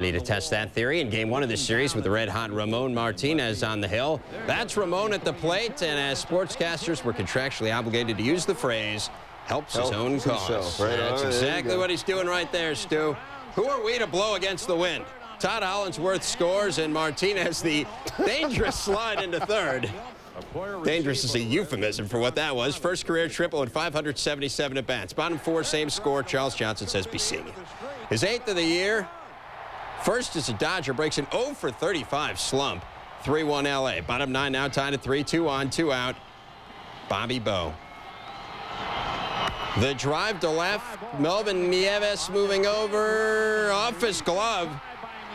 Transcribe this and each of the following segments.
Need to test that theory in game one of this series with the red-hot Ramon Martinez on the hill. That's Ramon at the plate, and as sportscasters, we're contractually obligated to use the phrase, helps his own cause. Right? That's exactly what he's doing right there, Stu. Who are we to blow against the wind? Todd Hollinsworth scores, and Martinez the dangerous slide into third. Dangerous is a euphemism for what that was. First career triple and 577 at-bats. Bottom four, same score. Charles Johnson says, be seeing you. His 8th of the year. First as a Dodger breaks an 0 for 35 slump. 3-1 LA. Bottom 9 now tied at 3, 2 on, 2 out. Bobby Bowe. The drive to left. Melvin Nieves moving over. Off his glove.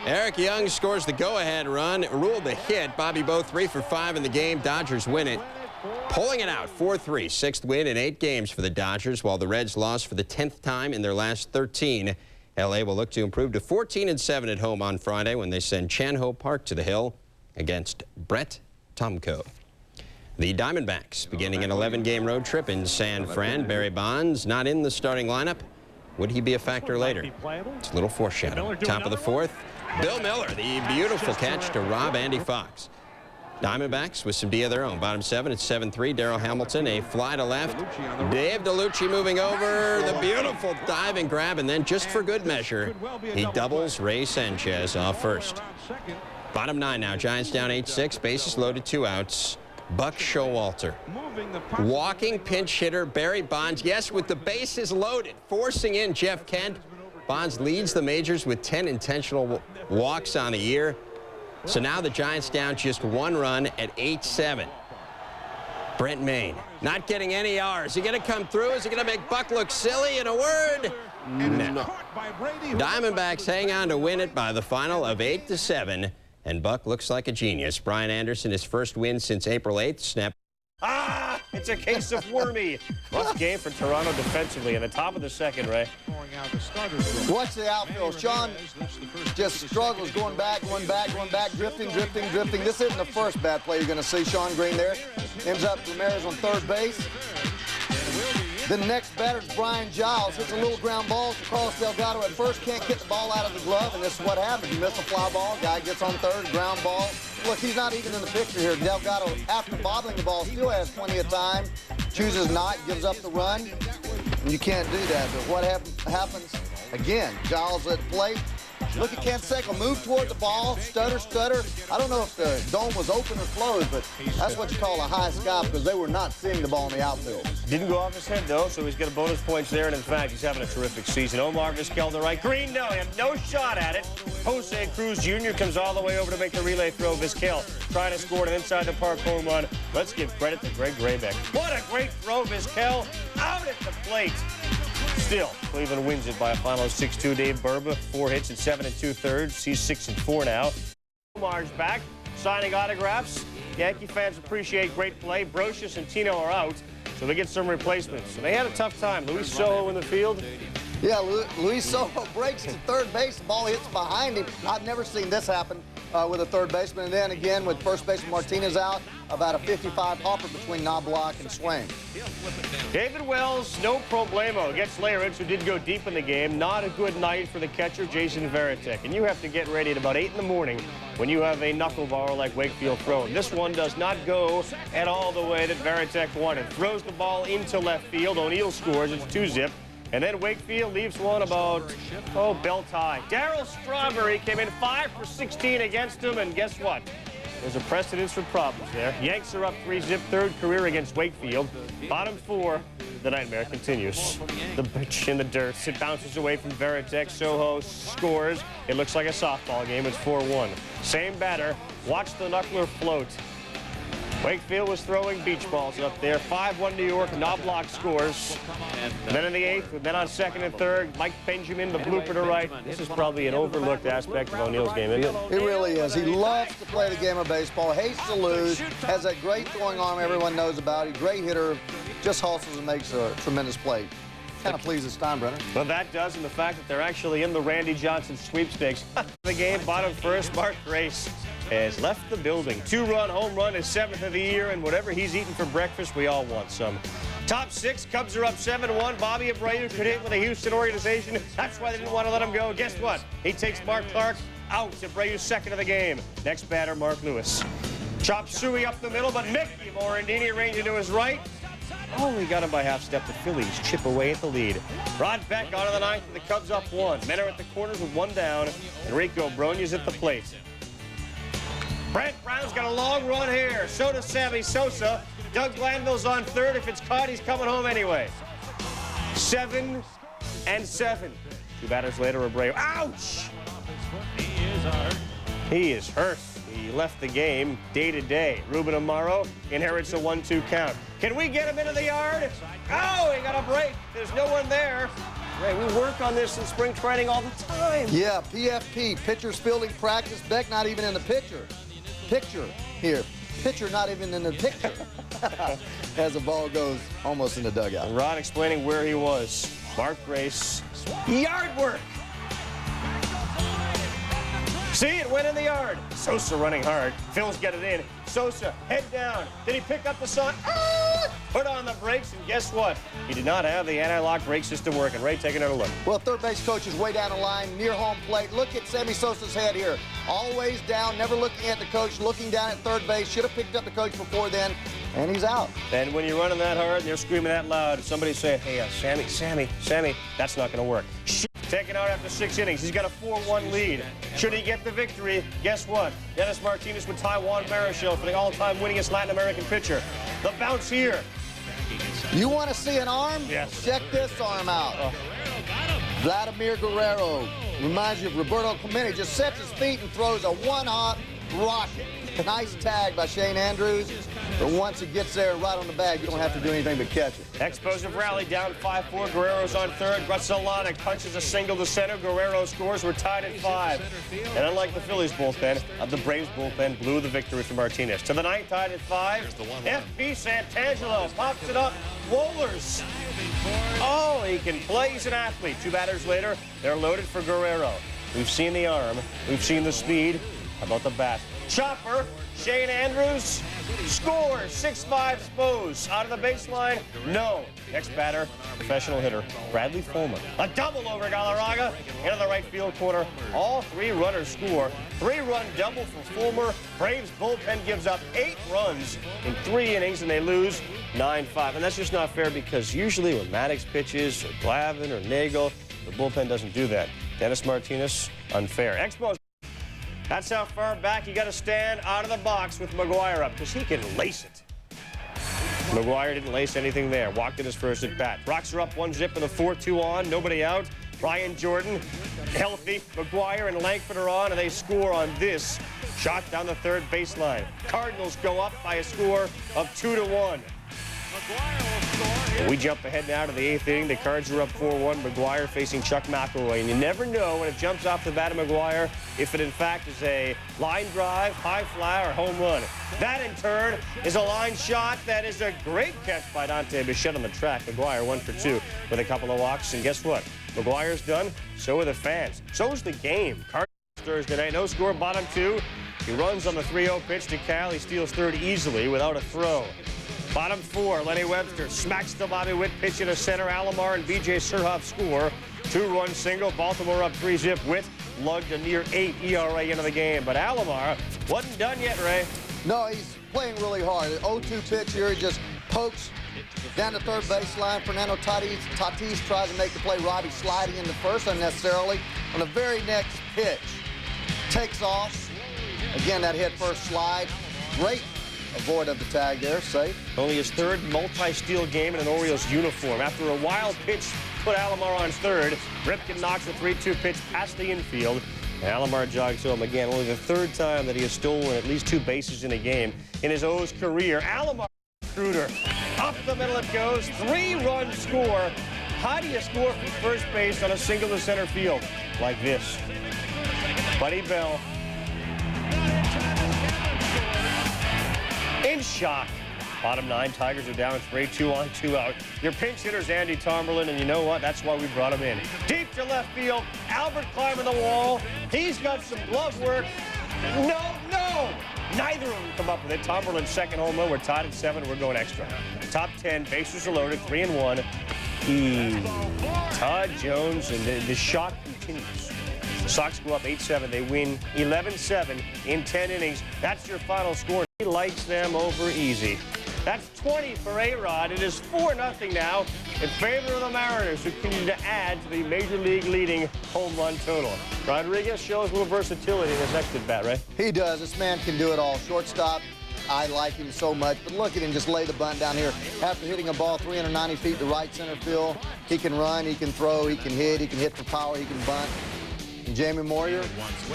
Eric Young scores the go-ahead run. Ruled the hit. Bobby Bowe 3 for 5 in the game. Dodgers win it. Pulling it out 4-3. 6th win in 8 games for the Dodgers, while the Reds lost for the 10th time in their last 13. LA will look to improve to 14-7 at home on Friday when they send Chan-Ho Park to the hill against Brett Tomko. The Diamondbacks beginning an 11-game road trip in San Fran. Barry Bonds not in the starting lineup. Would he be a factor later? It's a little foreshadowing. Top of the 4th, Bill Miller, the beautiful catch to rob Andy Fox. Diamondbacks with some D of their own. Bottom 7 at 7-3. Darrell Hamilton, a fly to left. Dave DeLucci moving over. The beautiful dive and grab, and then just for good measure, he doubles Ray Sanchez off first. Bottom 9 now. Giants down 8-6. Bases loaded, 2 outs. Buck Showalter. Walking pinch hitter Barry Bonds. Yes, with the bases loaded, forcing in Jeff Kent. Bonds leads the majors with 10 intentional walks on the year. So now the Giants down just 1 run at 8-7. Brent Maine not getting any R's. Is he going to come through? Is he going to make Buck look silly? In a word, no. Diamondbacks hang on to win it by the final of 8-7. And Buck looks like a genius. Brian Anderson, his first win since April 8th. Snap. Ah, it's a case of wormy. Rough game for Toronto defensively in the top of the 2nd, Ray. Watch the outfield. Sean just struggles going back, drifting. This isn't the first bad play you're going to see. Sean Green there. Ends up Ramirez on 3rd base. Then the next batter is Brian Giles. Hits a little ground ball to Carlos Delgado at first. Can't get the ball out of the glove, and this is what happens. You miss a fly ball. Guy gets on 3rd, ground ball. Look, he's not even in the picture here. Delgado, after bobbling the ball, still has plenty of time. Chooses not, gives up the run. And you can't do that. But what happens, again, Giles at plate. Look at Canseco, move toward the ball, stutter. I don't know if the dome was open or closed, but that's what you call a high sky because they were not seeing the ball in the outfield. Didn't go off his head, though, so he's got a bonus points there, and in fact, he's having a terrific season. Omar Vizquel to right. Green, no, he had no shot at it. Jose Cruz Jr. comes all the way over to make the relay throw. Vizquel trying to score an inside-the-park home run. Let's give credit to Greg Graybeck. What a great throw, Vizquel, out at the plate. Still, Cleveland wins it by a final of 6-2. Dave Burba, 4 hits and 7 2/3. He's 6-4 now. Omar's back, signing autographs. Yankee fans appreciate great play. Brocious and Tino are out, so they get some replacements. So they had a tough time. Luis Sojo in the field. Yeah, Luis Sojo breaks to 3rd base. The ball hits behind him. I've never seen this happen with a 3rd baseman. And then again, with first baseman Martinez out, about a 55 hopper between Knobloch and Swing. David Wells, no problemo against Layerich, who did go deep in the game. Not a good night for the catcher, Jason Varitek. And you have to get ready at about 8 in the morning when you have a knuckleballer like Wakefield throwing. This one does not go at all the way that Varitek wanted. Throws the ball into left field. O'Neill scores. It's 2-zip. And then Wakefield leaves one about, belt high. Darryl Strawberry came in 5 for 16 against him, and guess what? There's a precedence for problems there. Yanks are up 3-zip, 3rd career against Wakefield. Bottom 4, the nightmare continues. The pitch in the dirt. It bounces away from Varitek. Sojo scores. It looks like a softball game. It's 4-1. Same batter. Watch the knuckler float. Wakefield was throwing beach balls up there. 5-1 New York. Knobloch scores. And then in the 8th, then on 2nd and 3rd, Mike Benjamin, the blooper to right. This is probably an overlooked aspect of O'Neill's game, isn't it? It really is. He loves to play the game of baseball, hates to lose, has that great throwing arm everyone knows about. He's a great hitter, just hustles and makes a tremendous play. Kind of pleases Steinbrenner. Well, that does, and the fact that they're actually in the Randy Johnson sweepstakes. The game, bottom 1st, Mark Grace has left the building. 2-run home run, his 7th of the year, and whatever he's eating for breakfast, we all want some. Top 6, Cubs are up 7-1. Bobby Abreu could hit with a Houston organization. That's why they didn't want to let him go. Guess what? He takes Mark Clark out. Abreu's second of the game. Next batter, Mark Lewis. Chop Suey up the middle, but Mickey Morandini ranging to his right. Only got him by half step. The Phillies chip away at the lead. Rod Beck on to the ninth, and the Cubs up one. Men are at the corners with one down. Enrico Brogna's at the plate. Brent Brown's got a long run here. So does Sammy Sosa. Doug Glanville's on third. If it's caught, he's coming home anyway. 7 and 7. Two batters later, Abreu. Ouch! He is hurt. He left the game day to day. Ruben Amaro inherits a 1-2 count. Can we get him into the yard? Oh, he got a break. There's no one there. Ray, we work on this in spring training all the time. Yeah, PFP, pitcher's fielding practice. Beck not even in the picture. Picture here. Pitcher not even in the picture. As the ball goes almost in the dugout. Rod explaining where he was. Mark Grace. Yard work. See, it went in the yard. Sosa running hard. Phil's get it in. Sosa, head down. Did he pick up the sign? Put on the brakes, and guess what? He did not have the anti-lock brake system working. Ray, take another look. Well, third base coach is way down the line, near home plate. Look at Sammy Sosa's head here. Always down, never looking at the coach, looking down at third base. Should have picked up the coach before then, and he's out. And when you're running that hard and you're screaming that loud, somebody say, hey, Sammy, that's not going to work. Taken out after 6 innings. He's got a 4-1 lead. Should he get the victory, guess what? Dennis Martinez would tie Juan Marichal for the all-time winningest Latin American pitcher. The bounce here. You want to see an arm? Yes. Check this arm out. Vladimir Guerrero. Reminds you of Roberto Clemente. Just sets his feet and throws a one-hop rocket. Nice tag by Shane Andrews. But once it gets there right on the bag, you don't have to do anything but catch it. Explosive rally down 5-4. Guerrero's on third. Grutzelanek punches a single to center. Guerrero scores. We're tied at 5. And unlike the Phillies bullpen, the Braves bullpen blew the victory for Martinez. To the ninth, tied at 5. F.P. Santangelo pops it up. Rollers. Oh, he can play. He's an athlete. Two batters later, they're loaded for Guerrero. We've seen the arm. We've seen the speed. How about the bat? Chopper, Shane Andrews, scores, 6-5 Spose. Out of the baseline, no. Next batter, professional hitter, Bradley Fulmer. A double over Galarraga into the right field corner. All 3 runners score. 3-run double for Fulmer. Braves bullpen gives up 8 runs in 3 innings, and they lose 9-5. And that's just not fair because usually when Maddox pitches, or Glavine, or Nagel, the bullpen doesn't do that. Dennis Martinez, unfair. Expos. That's how far back you got to stand out of the box with McGuire up, because he can lace it. McGuire didn't lace anything there. Walked in his first at bat. Rocks are up 1-zip in the 4-2 on. Nobody out. Brian Jordan healthy. McGuire and Langford are on, and they score on this shot down the third baseline. Cardinals go up by a score of 2-1. We jump ahead now to the 8th inning. The Cards are up 4-1. McGuire facing Chuck McElroy. And you never know when it jumps off the bat of McGuire if it in fact is a line drive, high fly, or home run. That in turn is a line shot that is a great catch by Dante Bichette on the track. McGuire 1 for 2 with a couple of walks. And guess what? McGuire's done. So are the fans. So's the game. Cardinals Thursday night. No score, bottom 2. He runs on the 3-0 pitch to Cal. He steals third easily without a throw. Bottom 4, Lenny Webster smacks the Bobby Witt pitch into center. Alomar and B.J. Surhoff score. 2-run single. Baltimore up 3-zip. Witt lugged a near 8 ERA into the game. But Alomar wasn't done yet, Ray. No, he's playing really hard. The 0-2 pitch here, he just pokes down the third baseline. Fernando Tatis tries to make the play. Robbie sliding into first unnecessarily. On the very next pitch, takes off. Again, that hit first slide. Great avoid of the tag there, safe. Only his third multi-steal game in an Orioles uniform. After a wild pitch put Alomar on third, Ripken knocks a 3-2 pitch past the infield, and Alomar jogs home again. Only the third time that he has stolen at least 2 bases in a game in his O's career. Alomar, Kruder, up the middle it goes. 3-run score. How do you score from first base on a single to center field like this? Buddy Bell. In shock. Bottom 9, Tigers are down 3-2 on, 2 out. Your pinch hitter's Andy Tomberlin, and you know what? That's why we brought him in. Deep to left field. Albert climbing the wall. He's got some glove work. No. Neither of them come up with it. Tomberlin's second home run. We're tied at 7. We're going extra. Top 10. Bases are loaded. 3-1. Todd Jones, and the shock continues. Sox go up 8-7. They win 11-7 in 10 innings. That's your final score. He lights them over easy. That's 20 for A-Rod. It is 4-0 now in favor of the Mariners, who continue to add to the Major League leading home run total. Rodriguez shows a little versatility in his next at-bat, right? He does. This man can do it all. Shortstop, I like him so much. But look at him just lay the bunt down here. After hitting a ball 390 feet to right center field, he can run, he can throw, he can hit for power, he can bunt. And Jamie Moyer,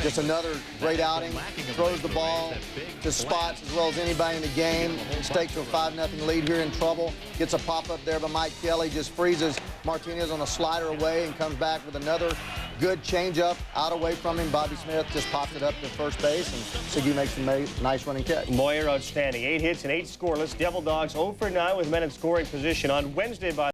just another great outing. Throws the ball to spots as well as anybody in the game. Stakes to a 5-0 lead here in trouble. Gets a pop-up there by Mike Kelly. Just freezes Martinez on a slider away and comes back with another good changeup out away from him. Bobby Smith just popped it up to first base, and Siggy makes a nice running catch. Moyer outstanding. 8 hits and 8 scoreless. Devil Dogs 0 for 9 with men in scoring position. On Wednesday, by